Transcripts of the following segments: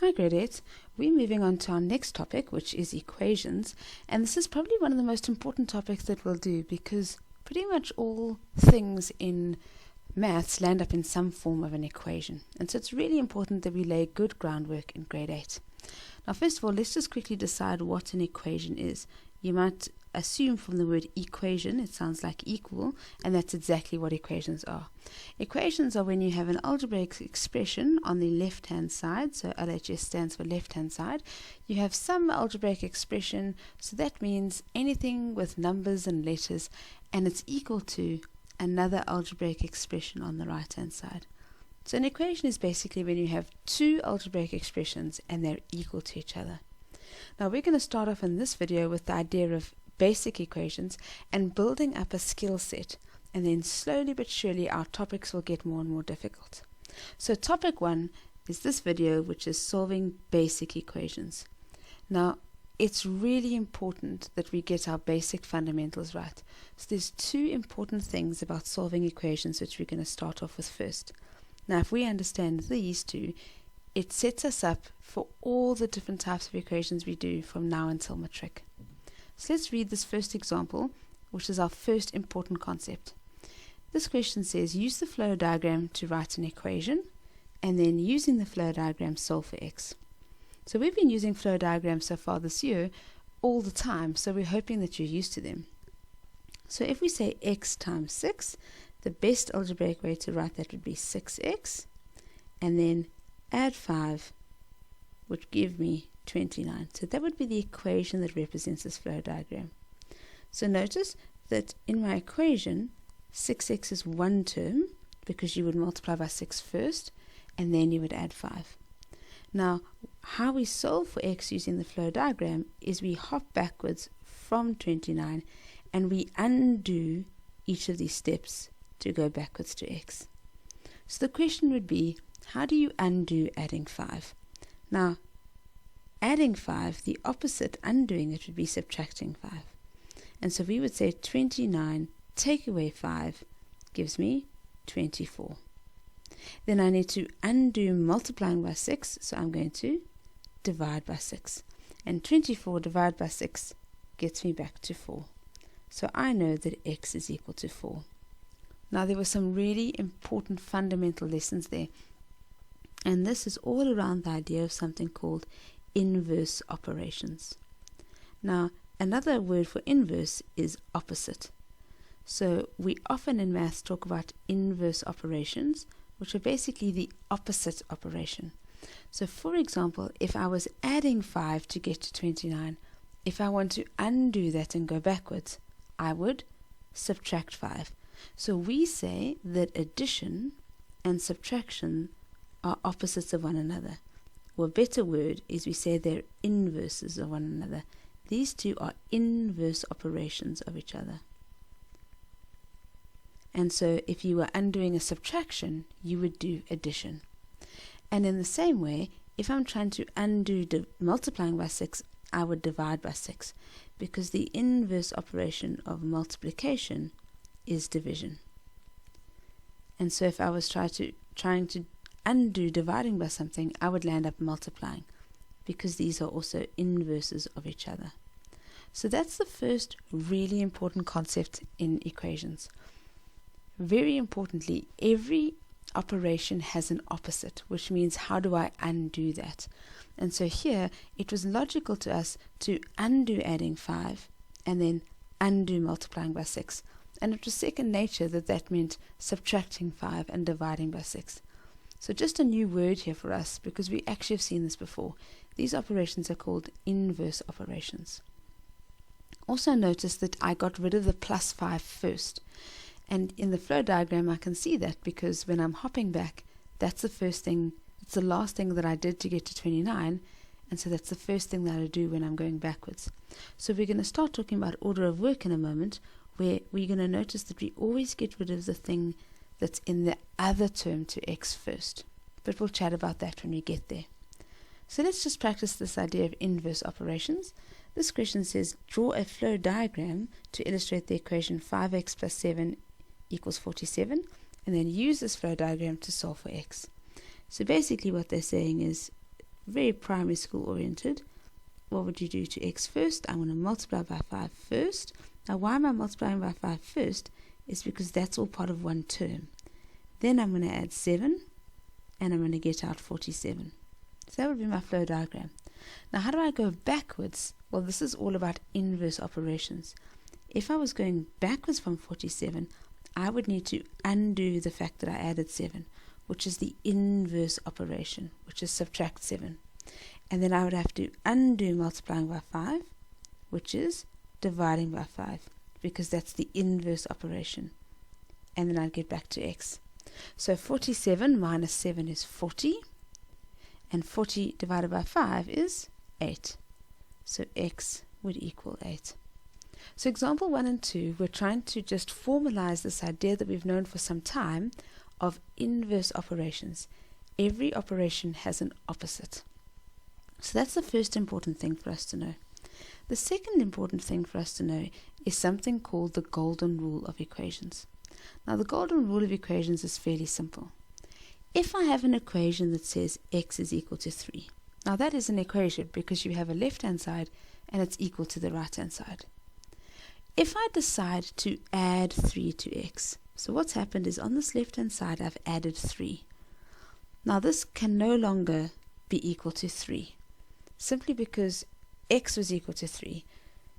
Hi grade 8, we're moving on to our next topic, which is equations, and this is probably one of the most important topics that we'll do because pretty much all things in maths land up in some form of an equation, and so it's really important that we lay good groundwork in grade 8. Now first of all, let's just quickly decide what an equation is. You might assume from the word equation it sounds like equal, and that's exactly what equations are. Equations are when you have an algebraic expression on the left hand side, so LHS stands for left hand side. You have some algebraic expression, so that means anything with numbers and letters, and it's equal to another algebraic expression on the right hand side. So an equation is basically when you have two algebraic expressions and they're equal to each other. Now we're going to start off in this video with the idea of basic equations and building up a skill set, and then slowly but surely our topics will get more and more difficult. So topic 1 is this video, which is solving basic equations. Now it's really important that we get our basic fundamentals right. So there's two important things about solving equations which we're going to start off with first. Now if we understand these two, it sets us up for all the different types of equations we do from now until matric. So let's read this first example, which is our first important concept. This question says, use the flow diagram to write an equation, and then using the flow diagram solve for x. So we've been using flow diagrams so far this year all the time, so we're hoping that you're used to them. So if we say x times 6, the best algebraic way to write that would be 6x, and then add 5 would give me 29. So that would be the equation that represents this flow diagram. So notice that in my equation, 6x is one term because you would multiply by 6 first and then you would add 5. Now, how we solve for x using the flow diagram is we hop backwards from 29 and we undo each of these steps to go backwards to x. So the question would be, how do you undo adding 5? Now, adding 5, the opposite, undoing it, would be subtracting 5. And so we would say 29 take away 5 gives me 24. Then I need to undo multiplying by 6, so I'm going to divide by 6. And 24 divided by 6 gets me back to 4. So I know that x is equal to 4. Now there were some really important fundamental lessons there. And this is all around the idea of something called inverse operations. Now, another word for inverse is opposite. So we often in maths talk about inverse operations, which are basically the opposite operation. So for example, if I was adding 5 to get to 29, if I want to undo that and go backwards, I would subtract 5. So we say that addition and subtraction are opposites of one another. Or a better word is we say they're inverses of one another. These two are inverse operations of each other. And so if you were undoing a subtraction, you would do addition. And in the same way, if I'm trying to undo multiplying by 6, I would divide by 6, because the inverse operation of multiplication is division. And so if I was trying to undo dividing by something, I would land up multiplying, because these are also inverses of each other. So that's the first really important concept in equations. Very importantly, every operation has an opposite, which means how do I undo that? And so here it was logical to us to undo adding 5 and then undo multiplying by 6. And it was second nature that meant subtracting 5 and dividing by 6. So just a new word here for us, because we actually have seen this before. These operations are called inverse operations. Also notice that I got rid of the plus 5 first. And in the flow diagram I can see that, because when I'm hopping back, that's the first thing, it's the last thing that I did to get to 29, and so that's the first thing that I do when I'm going backwards. So we're going to start talking about order of work in a moment, where we're going to notice that we always get rid of the thing that's in the other term to x first. But we'll chat about that when we get there. So let's just practice this idea of inverse operations. This question says, draw a flow diagram to illustrate the equation 5x plus 7 equals 47, and then use this flow diagram to solve for x. So basically what they're saying is, very primary school oriented, what would you do to x first? I'm going to multiply by 5 first. Now why am I multiplying by 5 first? Is because that's all part of one term. Then I'm going to add 7, and I'm going to get out 47. So that would be my flow diagram. Now how do I go backwards? Well, this is all about inverse operations. If I was going backwards from 47, I would need to undo the fact that I added 7, which is the inverse operation, which is subtract 7. And then I would have to undo multiplying by 5, which is dividing by 5, because that's the inverse operation. And then I'd get back to x. So 47 minus 7 is 40, and 40 divided by 5 is 8. So x would equal 8. So example 1 and 2, we're trying to just formalize this idea that we've known for some time of inverse operations. Every operation has an opposite. So that's the first important thing for us to know. The second important thing for us to know is something called the golden rule of equations. Now the golden rule of equations is fairly simple. If I have an equation that says x is equal to 3, now that is an equation because you have a left-hand side and it's equal to the right-hand side. If I decide to add 3 to x, so what's happened is on this left-hand side I've added 3. Now this can no longer be equal to 3, simply because x was equal to 3.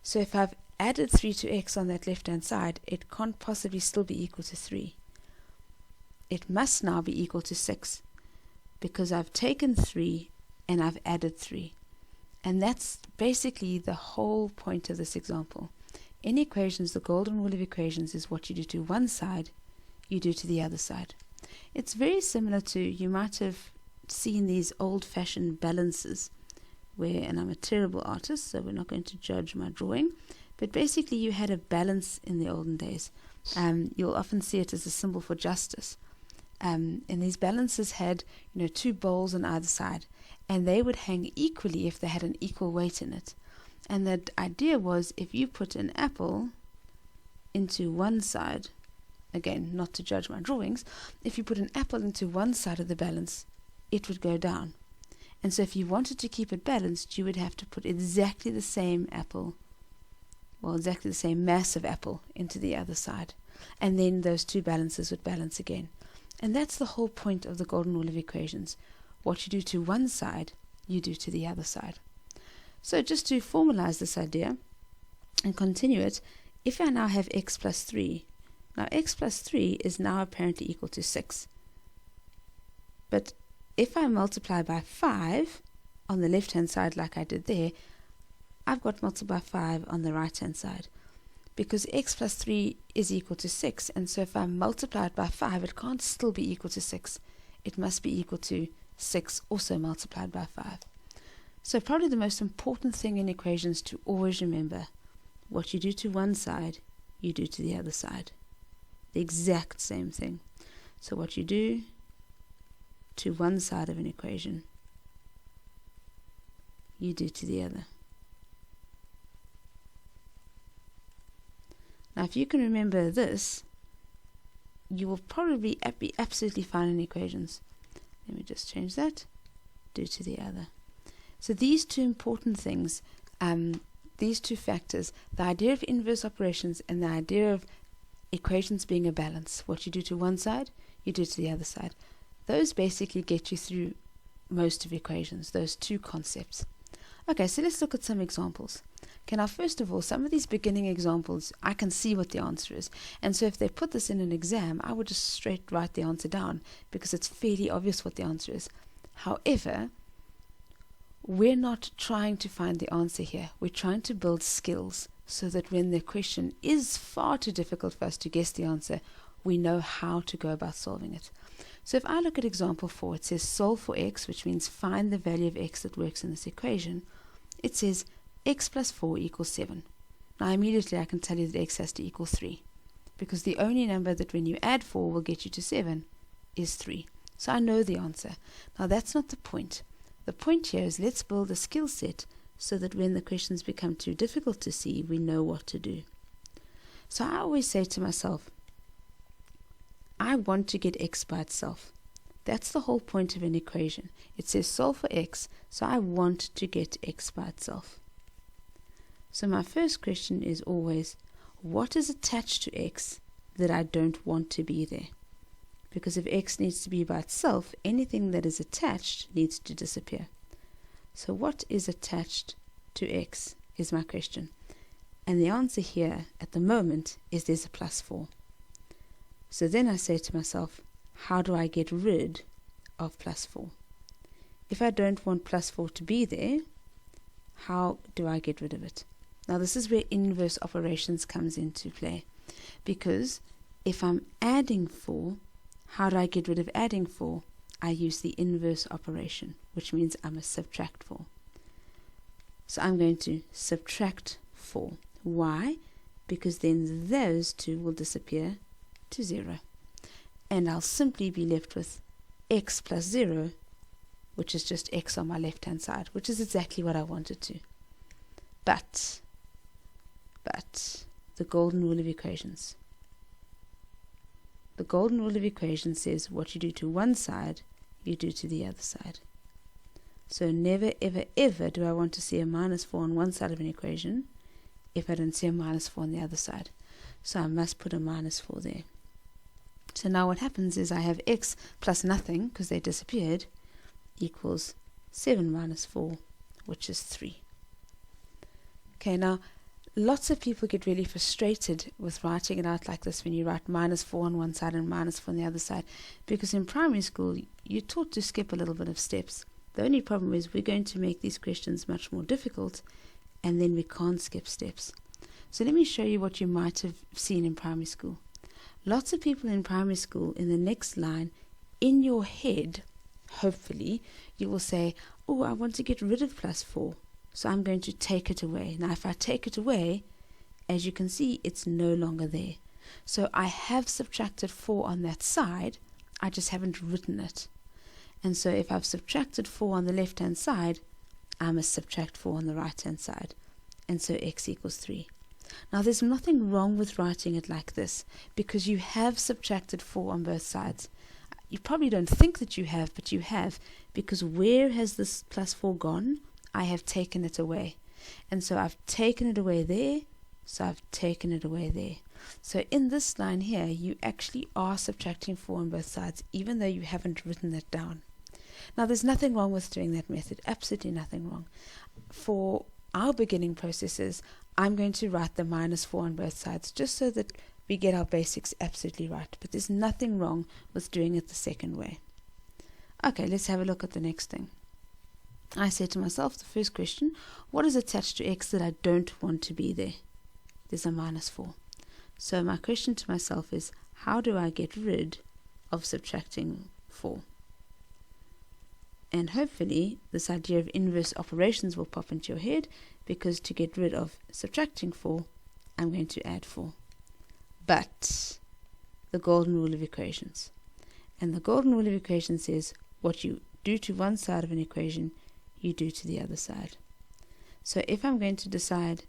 So if I've added 3 to x on that left-hand side, it can't possibly still be equal to 3. It must now be equal to 6, because I've taken 3 and I've added 3. And that's basically the whole point of this example. In equations, the golden rule of equations is what you do to one side, you do to the other side. It's very similar to, you might have seen these old-fashioned balances where, and I'm a terrible artist, so we're not going to judge my drawing, but basically you had a balance in the olden days. You'll often see it as a symbol for justice. And these balances had, two bowls on either side, and they would hang equally if they had an equal weight in it. And the idea was, if you put an apple into one side, again, not to judge my drawings, if you put an apple into one side of the balance, it would go down. And so if you wanted to keep it balanced, you would have to put exactly the same apple, exactly the same mass of apple into the other side. And then those two balances would balance again. And that's the whole point of the golden rule of equations. What you do to one side, you do to the other side. So just to formalize this idea and continue it, if I now have x plus 3, now x plus 3 is now apparently equal to 6. But if I multiply by 5 on the left-hand side like I did there, I've got multiply by 5 on the right-hand side. Because x plus 3 is equal to 6, and so if I multiply it by 5, it can't still be equal to 6. It must be equal to 6 also multiplied by 5. So probably the most important thing in equations to always remember, what you do to one side, you do to the other side. The exact same thing. So what you do to one side of an equation, you do to the other. Now if you can remember this, you will probably be absolutely fine in equations. Let me just change that. Do to the other. So these two important things, these two factors, the idea of inverse operations and the idea of equations being a balance, what you do to one side, you do to the other side, those basically get you through most of equations, those two concepts. Okay, so let's look at some examples. Okay, now first of all, some of these beginning examples, I can see what the answer is. And so if they put this in an exam, I would just straight write the answer down because it's fairly obvious what the answer is. However, we're not trying to find the answer here. We're trying to build skills so that when the question is far too difficult for us to guess the answer, we know how to go about solving it. So if I look at example 4, it says solve for x, which means find the value of x that works in this equation. It says x plus 4 equals 7. Now immediately I can tell you that x has to equal 3, because the only number that when you add 4 will get you to 7 is 3. So I know the answer. Now that's not the point. The point here is let's build a skill set so that when the questions become too difficult to see, we know what to do. So I always say to myself, I want to get x by itself. That's the whole point of an equation. It says solve for x, so I want to get x by itself. So my first question is always, what is attached to x that I don't want to be there? Because if x needs to be by itself, anything that is attached needs to disappear. So what is attached to x is my question. And the answer here at the moment is there's a plus 4. So then I say to myself, how do I get rid of plus 4? If I don't want plus 4 to be there, how do I get rid of it? Now this is where inverse operations comes into play. Because if I'm adding 4, how do I get rid of adding 4? I use the inverse operation, which means I must subtract 4. So I'm going to subtract 4. Why? Because then those two will disappear to 0. And I'll simply be left with x plus 0, which is just x on my left-hand side, which is exactly what I wanted to. But the golden rule of equations. The golden rule of equations says what you do to one side, you do to the other side. So never, ever, ever do I want to see a minus 4 on one side of an equation if I don't see a minus 4 on the other side. So I must put a minus 4 there. So now what happens is I have x plus nothing, because they disappeared, equals 7 minus 4, which is 3. Okay, now lots of people get really frustrated with writing it out like this when you write minus 4 on one side and minus 4 on the other side, because in primary school you're taught to skip a little bit of steps. The only problem is we're going to make these questions much more difficult, and then we can't skip steps. So let me show you what you might have seen in primary school. Lots of people in primary school, in the next line, in your head, hopefully, you will say, oh, I want to get rid of plus 4, so I'm going to take it away. Now, if I take it away, as you can see, it's no longer there. So I have subtracted 4 on that side, I just haven't written it. And so if I've subtracted 4 on the left-hand side, I must subtract 4 on the right-hand side. And so x equals 3. Now there's nothing wrong with writing it like this, because you have subtracted 4 on both sides. You probably don't think that you have, but you have, because where has this plus 4 gone? I have taken it away. And so I've taken it away there, so I've taken it away there. So in this line here, you actually are subtracting 4 on both sides, even though you haven't written that down. Now there's nothing wrong with doing that method, absolutely nothing wrong. For our beginning processes, I'm going to write the minus 4 on both sides, just so that we get our basics absolutely right. But there's nothing wrong with doing it the second way. Okay, let's have a look at the next thing. I said to myself, the first question, what is attached to x that I don't want to be there? There's a minus 4. So my question to myself is, how do I get rid of subtracting 4? And hopefully this idea of inverse operations will pop into your head, because to get rid of subtracting 4, I'm going to add 4. But the golden rule of equations. And the golden rule of equations says what you do to one side of an equation, you do to the other side. So if I'm going to decide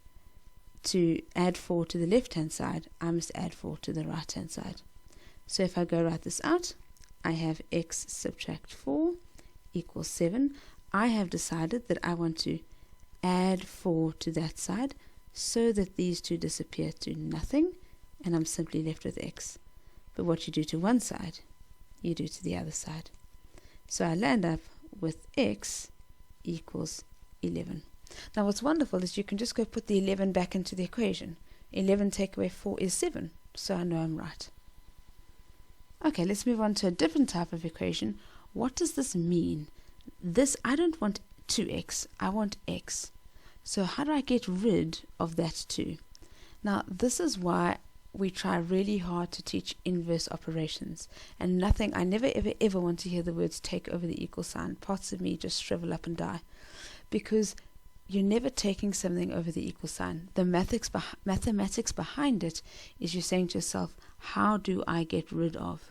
to add 4 to the left-hand side, I must add 4 to the right-hand side. So if I go write this out, I have x subtract 4 equals 7. I have decided that I want to add 4 to that side so that these two disappear to nothing, and I'm simply left with x. But what you do to one side, you do to the other side. So I land up with x equals 11. Now what's wonderful is you can just go put the 11 back into the equation. 11 take away 4 is 7, so I know I'm right. Okay, let's move on to a different type of equation. What does this mean? This, I don't want 2x, I want x. So how do I get rid of that 2? Now this is why we try really hard to teach inverse operations, and I never ever want to hear the words take over the equal sign. Parts of me just shrivel up and die, because you're never taking something over the equal sign. The mathematics behind it is you're saying to yourself, how do I get rid of?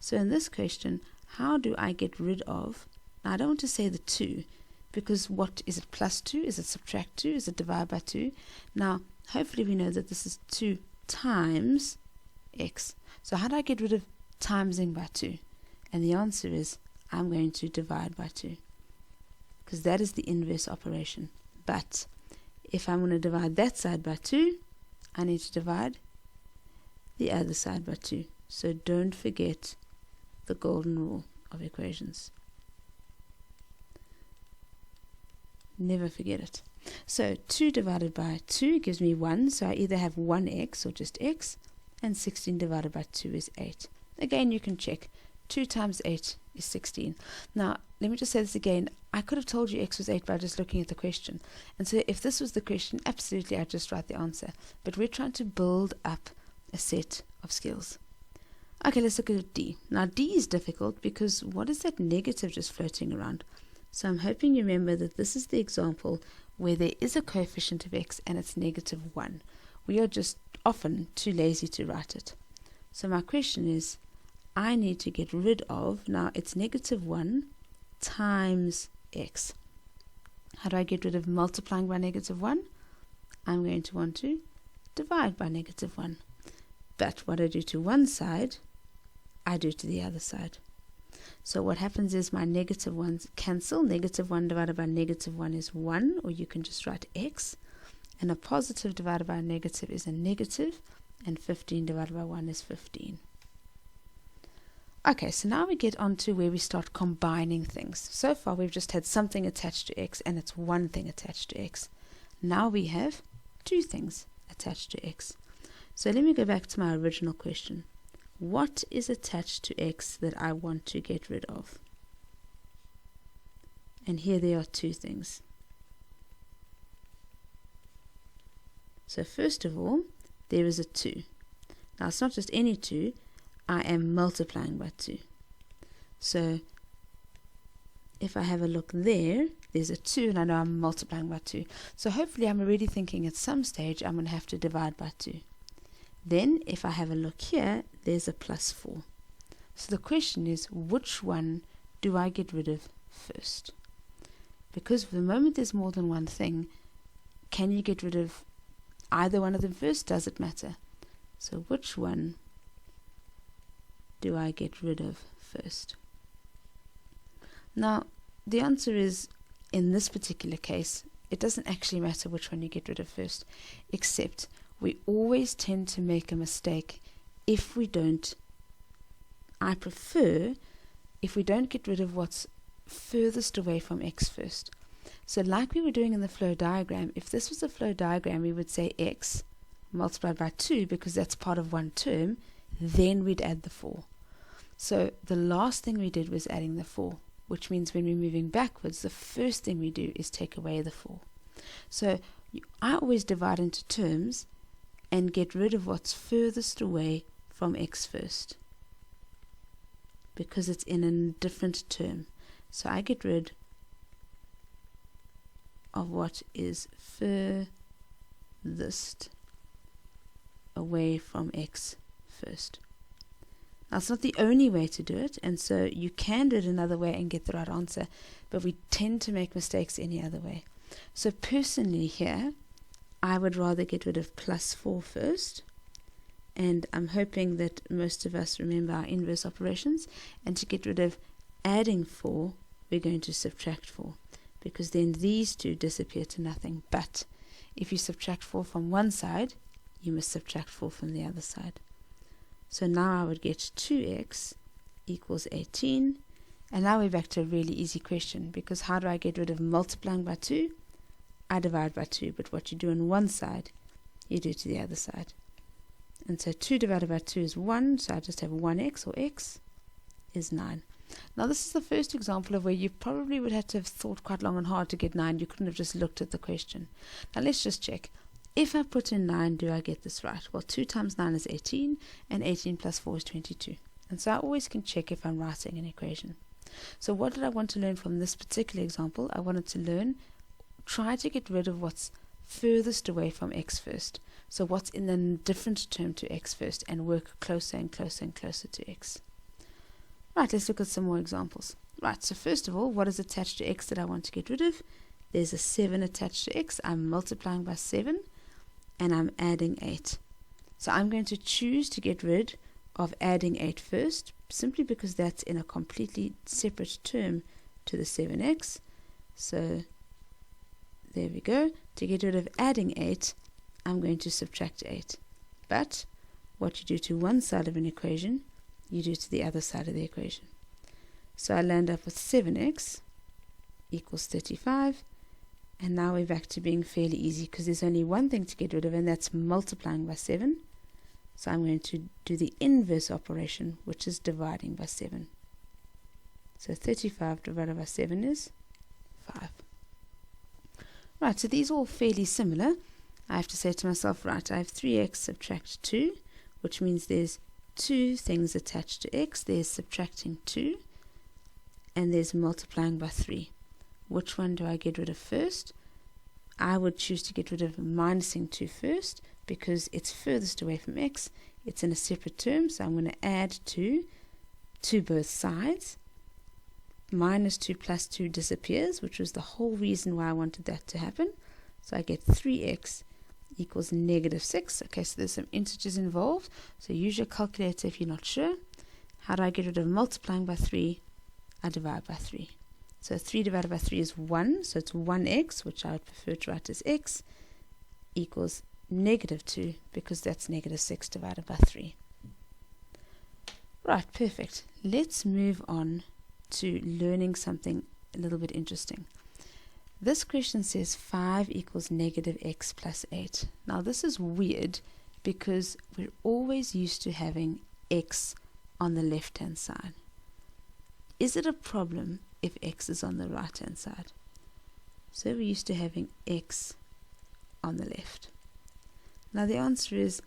So in this question, how do I get rid of? Now I don't want to say the 2, because what is it, plus 2? Is it subtract 2? Is it divide by 2? Now hopefully we know that this is 2 times x. So how do I get rid of timesing by 2? And the answer is, I'm going to divide by 2, because that is the inverse operation. But if I'm going to divide that side by 2, I need to divide the other side by 2. So don't forget the golden rule of equations. Never forget it. So 2 divided by 2 gives me 1, so I either have 1x or just x, and 16 divided by 2 is 8. Again, you can check. 2 times 8 is 16. Now, let me just say this again. I could have told you x was 8 by just looking at the question. And so if this was the question, absolutely I'd just write the answer. But we're trying to build up a set of skills. Okay, let's look at D. Now, D is difficult because what is that negative just floating around? So I'm hoping you remember that this is the example where there is a coefficient of x and it's negative 1. We are just often too lazy to write it. So my question is, I need to get rid of, now it's negative 1 times x. How do I get rid of multiplying by negative 1? I'm going to want to divide by negative 1. But what I do to one side, I do to the other side. So what happens is my negative 1s cancel. Negative 1 divided by negative 1 is 1, or you can just write x. And a positive divided by a negative is a negative, and 15 divided by 1 is 15. Okay, so now we get on to where we start combining things. So far we've just had something attached to x, and it's one thing attached to x. Now we have two things attached to x. So let me go back to my original question. What is attached to x that I want to get rid of? And here there are two things. So first of all, there is a 2. Now it's not just any 2, I am multiplying by 2. So if I have a look there, there's a 2 and I know I'm multiplying by 2. So hopefully I'm already thinking at some stage I'm going to have to divide by 2. Then if I have a look here, there's a plus 4. So the question is, which one do I get rid of first? Because the moment there's more than one thing, can you get rid of either one of them first? Does it matter? So which one do I get rid of first? Now, the answer is, in this particular case, it doesn't actually matter which one you get rid of first, except we always tend to make a mistake if we don't. I prefer if we don't get rid of what's furthest away from x first. So like we were doing in the flow diagram, if this was a flow diagram, we would say x multiplied by 2 because that's part of one term, then we'd add the 4. So the last thing we did was adding the 4, which means when we're moving backwards, the first thing we do is take away the 4. So I always divide into terms and get rid of what's furthest away from x first, because it's in a different term. So I get rid of what is furthest away from x first. Now it's not the only way to do it, and so you can do it another way and get the right answer, but we tend to make mistakes any other way. So personally here, I would rather get rid of plus 4 first, and I'm hoping that most of us remember our inverse operations, and to get rid of adding 4, we're going to subtract 4, because then these two disappear to nothing. But if you subtract 4 from one side, you must subtract 4 from the other side. So now I would get 2x equals 18, and now we're back to a really easy question, because how do I get rid of multiplying by 2? I divide by 2, but what you do on one side, you do to the other side. And so 2 divided by 2 is 1, so I just have 1x, or x is 9. Now this is the first example of where you probably would have to have thought quite long and hard to get 9. You couldn't have just looked at the question. Now let's just check. If I put in 9, do I get this right? Well, 2 times 9 is 18, and 18 plus 4 is 22. And so I always can check if I'm writing an equation. So what did I want to learn from this particular example? I wanted to learn, try to get rid of what's furthest away from x first. So what's in a different term to x first, and work closer and closer and closer to x. Right, let's look at some more examples. Right, so first of all, what is attached to x that I want to get rid of? There's a 7 attached to x. I'm multiplying by 7, and I'm adding 8. So I'm going to choose to get rid of adding 8 first, simply because that's in a completely separate term to the 7x. So there we go. To get rid of adding 8, I'm going to subtract 8. But what you do to one side of an equation, you do to the other side of the equation. So I land up with 7x equals 35. And now we're back to being fairly easy, because there's only one thing to get rid of, and that's multiplying by 7. So I'm going to do the inverse operation, which is dividing by 7. So 35 divided by 7 is 5. Right, so these are all fairly similar. I have to say to myself, right, I have 3x subtract 2, which means there's 2 things attached to x. There's subtracting 2, and there's multiplying by 3. Which one do I get rid of first? I would choose to get rid of minusing 2 first, because it's furthest away from x. It's in a separate term, so I'm going to add 2 to both sides. Minus 2 plus 2 disappears, which was the whole reason why I wanted that to happen. So I get 3x equals negative 6. Okay, so there's some integers involved, so use your calculator if you're not sure. How do I get rid of multiplying by 3? I divide by 3. So 3 divided by 3 is 1, so it's 1x, which I would prefer to write as x, equals negative 2, because that's negative 6 divided by 3. Right, perfect. Let's move on to learning something a little bit interesting. This question says 5 equals negative x plus 8. Now this is weird, because we're always used to having x on the left hand side. Is it a problem if x is on the right hand side? So we're used to having x on the left. Now the answer is,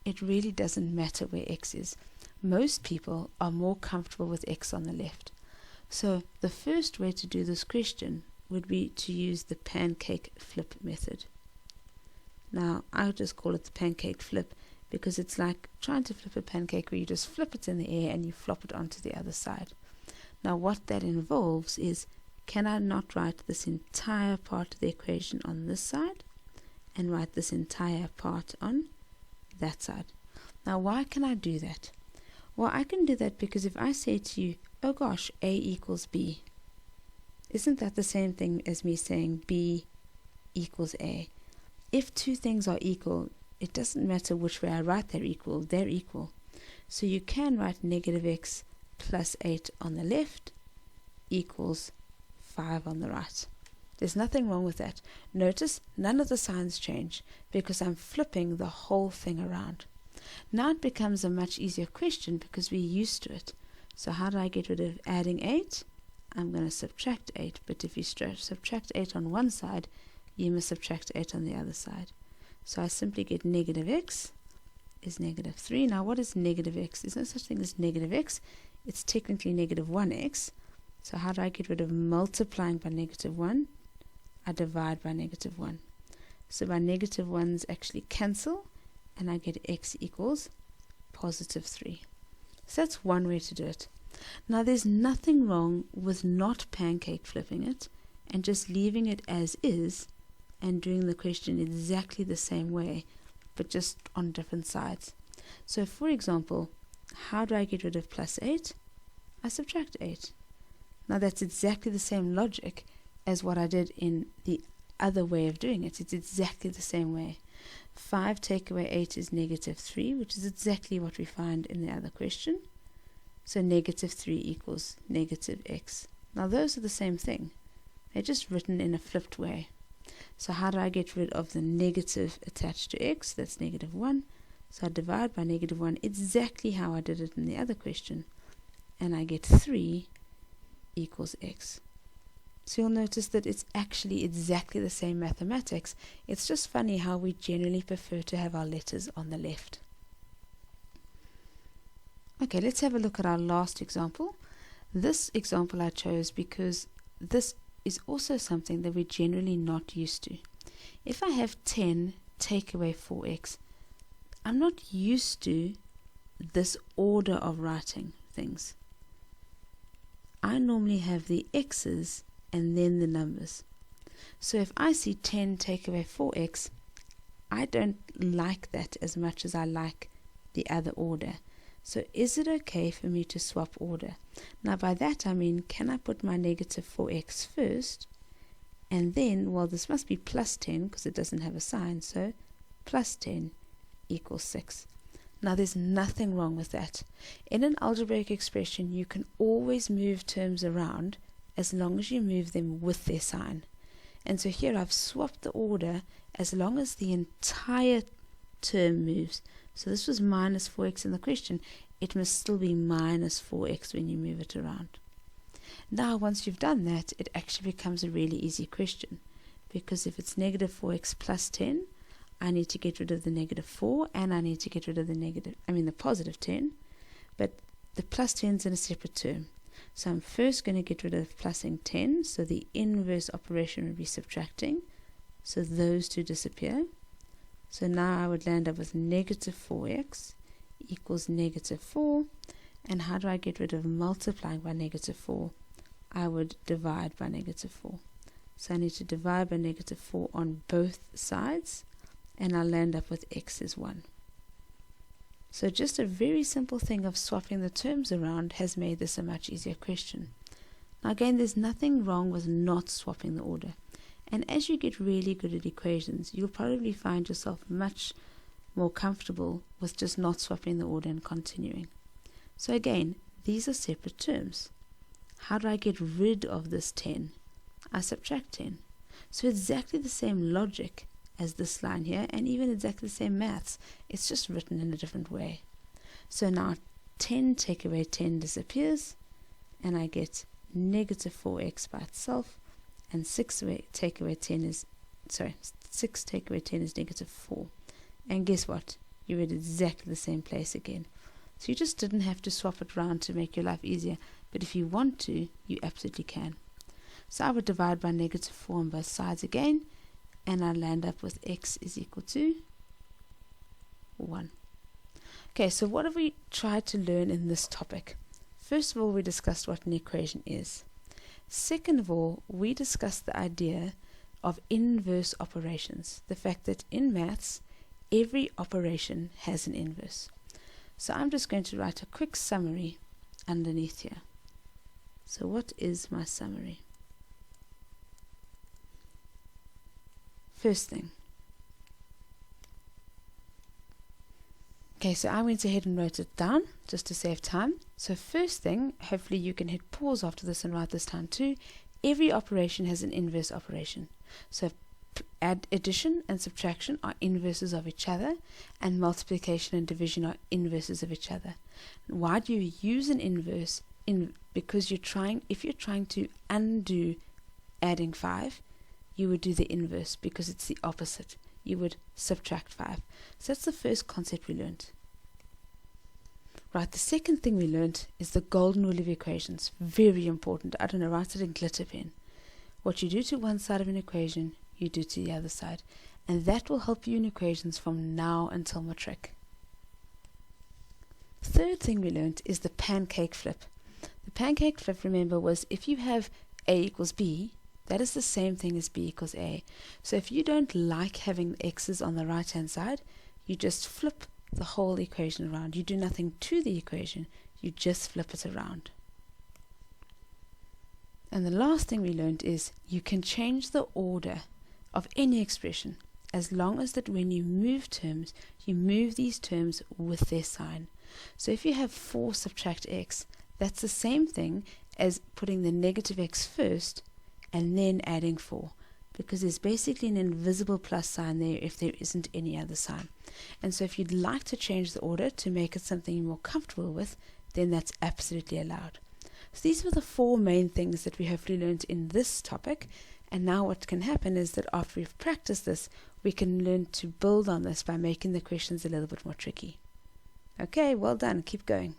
it really doesn't matter where x is. Most people are more comfortable with x on the left. So the first way to do this question would be to use the pancake flip method. Now I would just call it the pancake flip, because it's like trying to flip a pancake where you just flip it in the air and you flop it onto the other side. Now what that involves is, can I not write this entire part of the equation on this side and write this entire part on that side? Now why can I do that? Well, I can do that because if I say to you, oh gosh, A equals B, isn't that the same thing as me saying B equals A? If two things are equal, it doesn't matter which way I write they're equal. So you can write negative x plus 8 on the left equals 5 on the right. There's nothing wrong with that. Notice none of the signs change, because I'm flipping the whole thing around. Now it becomes a much easier question because we're used to it. So how do I get rid of adding 8? I'm going to subtract 8, but if you subtract 8 on one side, you must subtract 8 on the other side. So I simply get negative x is negative 3. Now what is negative x? There's no such thing as negative x. It's technically negative 1x. So how do I get rid of multiplying by negative 1? I divide by negative 1. So my negative 1's actually cancel, and I get x equals positive 3. So that's one way to do it. Now there's nothing wrong with not pancake flipping it and just leaving it as is and doing the question exactly the same way, but just on different sides. So for example, how do I get rid of plus 8? I subtract 8. Now that's exactly the same logic as what I did in the other way of doing it. It's exactly the same way. 5 take away 8 is negative 3, which is exactly what we find in the other question. So negative 3 equals negative x. Now those are the same thing. They're just written in a flipped way. So how do I get rid of the negative attached to x? That's negative 1. So I divide by negative 1 exactly how I did it in the other question. And I get 3 equals x. So you'll notice that it's actually exactly the same mathematics. It's just funny how we generally prefer to have our letters on the left. Okay, let's have a look at our last example. This example I chose because this is also something that we're generally not used to. If I have 10 take away 4x, I'm not used to this order of writing things. I normally have the x's and then the numbers. So if I see 10 take away 4x, I don't like that as much as I like the other order. So is it okay for me to swap order? Now by that I mean, can I put my negative 4x first, and then, well, this must be plus 10 because it doesn't have a sign, so plus 10 equals 6. Now there's nothing wrong with that. In an algebraic expression, you can always move terms around as long as you move them with their sign. And so here I've swapped the order as long as the entire term moves. So this was minus 4x in the question. It must still be minus 4x when you move it around. Now once you've done that, it actually becomes a really easy question, because if it's negative 4x plus 10, I need to get rid of the negative 4, and I need to get rid of the positive 10, but the plus 10 is in a separate term. So I'm first going to get rid of plusing 10, so the inverse operation would be subtracting, so those two disappear. So now I would land up with negative 4x equals negative 4, and how do I get rid of multiplying by negative 4? I would divide by negative 4. So I need to divide by negative 4 on both sides, and I'll land up with x is 1. So just a very simple thing of swapping the terms around has made this a much easier question. Now again, there's nothing wrong with not swapping the order. And as you get really good at equations, you'll probably find yourself much more comfortable with just not swapping the order and continuing. So again, these are separate terms. How do I get rid of this 10? I subtract 10. So exactly the same logic as this line here, and even exactly the same maths. It's just written in a different way. So now 10 take away 10 disappears, and I get negative 4x by itself, and 6 take away 10 is negative 4. And guess what? You're at exactly the same place again. So you just didn't have to swap it around to make your life easier, but if you want to, you absolutely can. So I would divide by negative 4 on both sides again, and I land up with x is equal to 1. Okay, so what have we tried to learn in this topic? First of all, we discussed what an equation is. Second of all, we discussed the idea of inverse operations, the fact that in maths, every operation has an inverse. So I'm just going to write a quick summary underneath here. So what is my summary? First thing. Okay, so I went ahead and wrote it down just to save time. So first thing, hopefully you can hit pause after this and write this down too. Every operation has an inverse operation. So addition and subtraction are inverses of each other, and multiplication and division are inverses of each other. Why do you use an inverse? Because if you're trying to undo adding 5, you would do the inverse because it's the opposite. You would subtract 5. So that's the first concept we learned. Right, the second thing we learned is the golden rule of equations. Very important. I don't know, write it in glitter pen. What you do to one side of an equation, you do to the other side. And that will help you in equations from now until matric. Third thing we learned is the pancake flip. The pancake flip, remember, was if you have a equals b, that is the same thing as b equals a. So if you don't like having x's on the right hand side, you just flip the whole equation around. You do nothing to the equation, you just flip it around. And the last thing we learned is you can change the order of any expression as long as that when you move terms, you move these terms with their sign. So if you have 4 subtract x, that's the same thing as putting the negative x first and then adding 4, because there's basically an invisible plus sign there if there isn't any other sign. And so if you'd like to change the order to make it something you're more comfortable with, then that's absolutely allowed. So these were the 4 main things that we hopefully learned in this topic. And now what can happen is that after we've practiced this, we can learn to build on this by making the questions a little bit more tricky. Okay, well done. Keep going.